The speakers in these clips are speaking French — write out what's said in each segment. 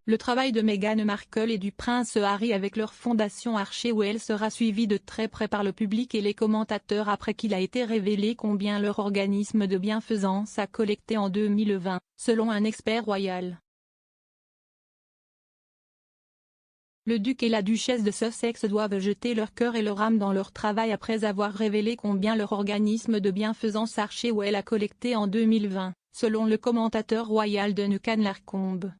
Le travail de Meghan Markle et du prince Harry avec leur fondation Archewell sera suivi de très près par le public et les commentateurs après qu'il a été révélé combien leur organisme de bienfaisance a collecté en 2020, selon un expert royal. Le duc et la duchesse de Sussex doivent jeter leur cœur et leur âme dans leur travail après avoir révélé combien leur organisme de bienfaisance Archewell a collecté en 2020, selon le commentateur royal Duncan Lacombe.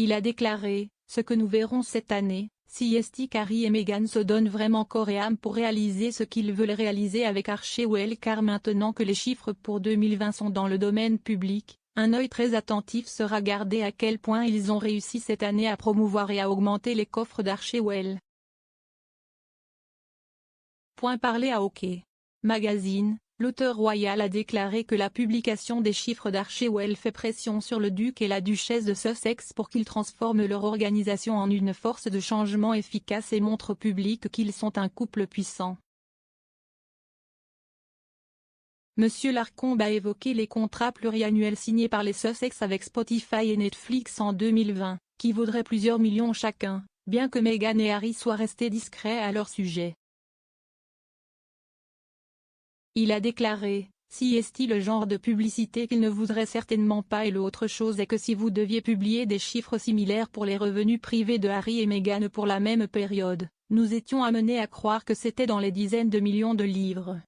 Il a déclaré « Ce que nous verrons cette année, si Harry et Meghan se donnent vraiment corps et âme pour réaliser ce qu'ils veulent réaliser avec Archewell car maintenant que les chiffres pour 2020 sont dans le domaine public, un œil très attentif sera gardé à quel point ils ont réussi cette année à promouvoir et à augmenter les coffres d'Archewell. » Parlé à OK Magazine, l'auteur royal a déclaré que la publication des chiffres d'Archewell fait pression sur le duc et la duchesse de Sussex pour qu'ils transforment leur organisation en une force de changement efficace et montrent au public qu'ils sont un couple puissant. Monsieur Lacombe a évoqué les contrats pluriannuels signés par les Sussex avec Spotify et Netflix en 2020, qui vaudraient plusieurs millions chacun, bien que Meghan et Harry soient restés discrets à leur sujet. Il a déclaré « Si est le genre de publicité qu'il ne voudrait certainement pas et l'autre chose est que si vous deviez publier des chiffres similaires pour les revenus privés de Harry et Meghan pour la même période, nous étions amenés à croire que c'était dans les dizaines de millions de livres. »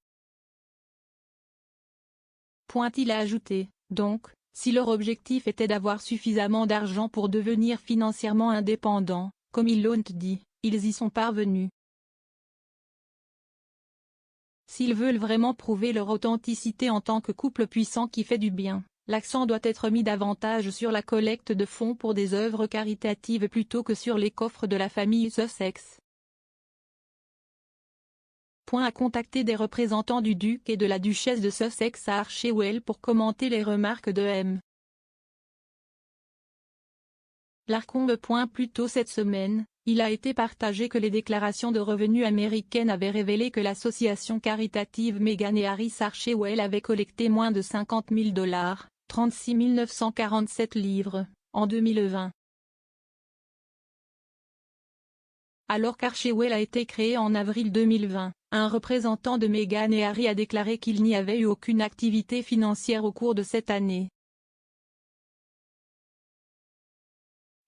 Il a ajouté « Donc, si leur objectif était d'avoir suffisamment d'argent pour devenir financièrement indépendants, comme ils l'ont dit, ils y sont parvenus. S'ils veulent vraiment prouver leur authenticité en tant que couple puissant qui fait du bien, l'accent doit être mis davantage sur la collecte de fonds pour des œuvres caritatives plutôt que sur les coffres de la famille Sussex. » A contacté des représentants du duc et de la duchesse de Sussex à Archewell pour commenter les remarques de M. Lacombe. Plus tôt cette semaine, il a été partagé que les déclarations de revenus américaines avaient révélé que l'association caritative Meghan et Harry Archewell avait collecté moins de 50 000 $, 36 947 livres, en 2020. Alors qu'Archewell a été créé en avril 2020, un représentant de Meghan et Harry a déclaré qu'il n'y avait eu aucune activité financière au cours de cette année.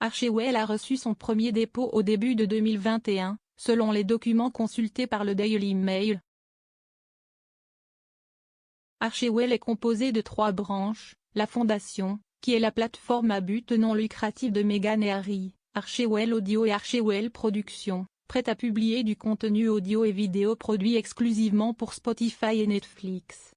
Archewell a reçu son premier dépôt au début de 2021, selon les documents consultés par le Daily Mail. Archewell est composé de 3 branches, la fondation, qui est la plateforme à but non lucratif de Meghan et Harry, Archewell Audio et Archewell Productions, prête à publier du contenu audio et vidéo produit exclusivement pour Spotify et Netflix.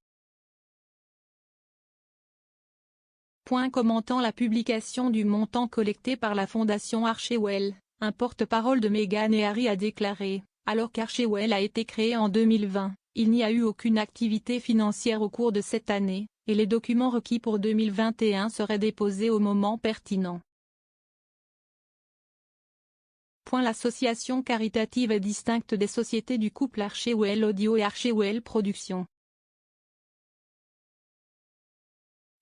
Commentant la publication du montant collecté par la fondation Archewell, un porte-parole de Meghan et Harry a déclaré « Alors qu'Archewell a été créé en 2020, il n'y a eu aucune activité financière au cours de cette année, et les documents requis pour 2021 seraient déposés au moment pertinent. » L'association caritative est distincte des sociétés du couple Archewell Audio et Archewell Productions.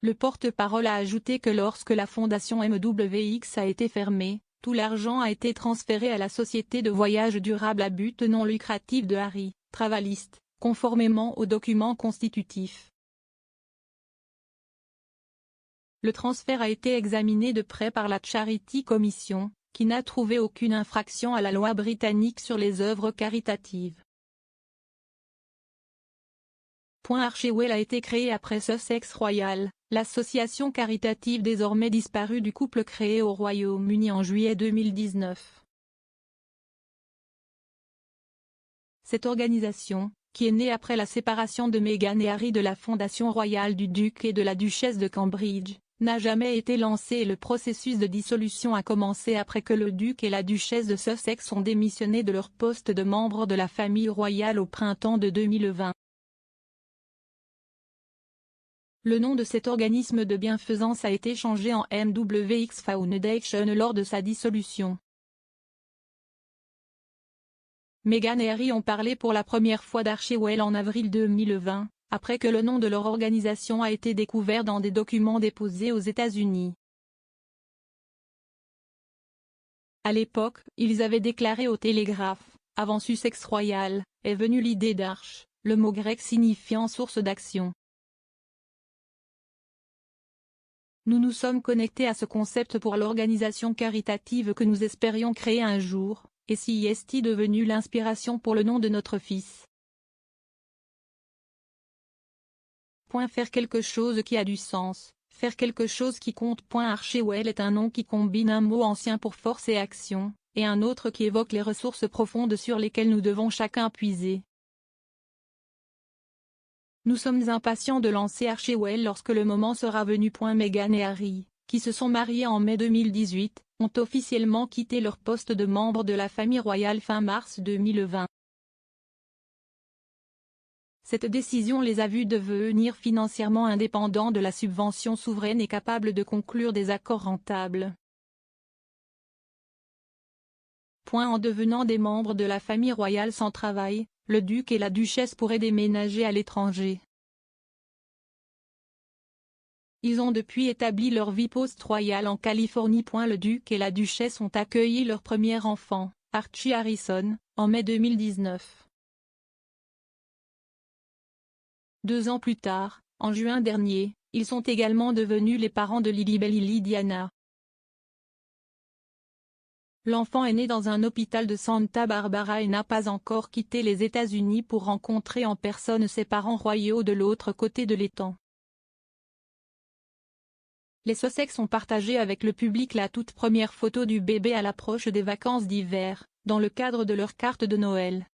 Le porte-parole a ajouté que lorsque la fondation MWX a été fermée, tout l'argent a été transféré à la société de voyage durable à but non lucratif de Harry, Travelist, conformément aux documents constitutifs. Le transfert a été examiné de près par la Charity Commission, qui n'a trouvé aucune infraction à la loi britannique sur les œuvres caritatives. Archewell a été créé après Sussex Royal, l'association caritative désormais disparue du couple créé au Royaume-Uni en juillet 2019. Cette organisation, qui est née après la séparation de Meghan et Harry de la fondation royale du duc et de la duchesse de Cambridge, n'a jamais été lancée et le processus de dissolution a commencé après que le duc et la duchesse de Sussex ont démissionné de leur poste de membre de la famille royale au printemps de 2020. Le nom de cet organisme de bienfaisance a été changé en MWX Foundation lors de sa dissolution. Meghan et Harry ont parlé pour la première fois d'Archewell en avril 2020, après que le nom de leur organisation a été découvert dans des documents déposés aux États-Unis. À l'époque, ils avaient déclaré au Télégraphe, avant Sussex Royal, est venue l'idée d'Arche, le mot grec signifiant source d'action. Nous nous sommes connectés à ce concept pour l'organisation caritative que nous espérions créer un jour, et CIST devenu l'inspiration pour le nom de notre fils. Faire quelque chose qui a du sens, faire quelque chose qui compte. Archewell est un nom qui combine un mot ancien pour force et action, et un autre qui évoque les ressources profondes sur lesquelles nous devons chacun puiser. Nous sommes impatients de lancer Archewell lorsque le moment sera venu. Meghan et Harry, qui se sont mariés en mai 2018, ont officiellement quitté leur poste de membre de la famille royale fin mars 2020. Cette décision les a vus devenir financièrement indépendants de la subvention souveraine et capables de conclure des accords rentables. En devenant des membres de la famille royale sans travail, le duc et la duchesse pourraient déménager à l'étranger. Ils ont depuis établi leur vie post-royale en Californie. Le duc et la duchesse ont accueilli leur premier enfant, Archie Harrison, en mai 2019. 2 ans plus tard, en juin dernier, ils sont également devenus les parents de Lilibet et Lily Diana. L'enfant est né dans un hôpital de Santa Barbara et n'a pas encore quitté les États-Unis pour rencontrer en personne ses parents royaux de l'autre côté de l'étang. Les Sussex ont partagé avec le public la toute première photo du bébé à l'approche des vacances d'hiver, dans le cadre de leur carte de Noël.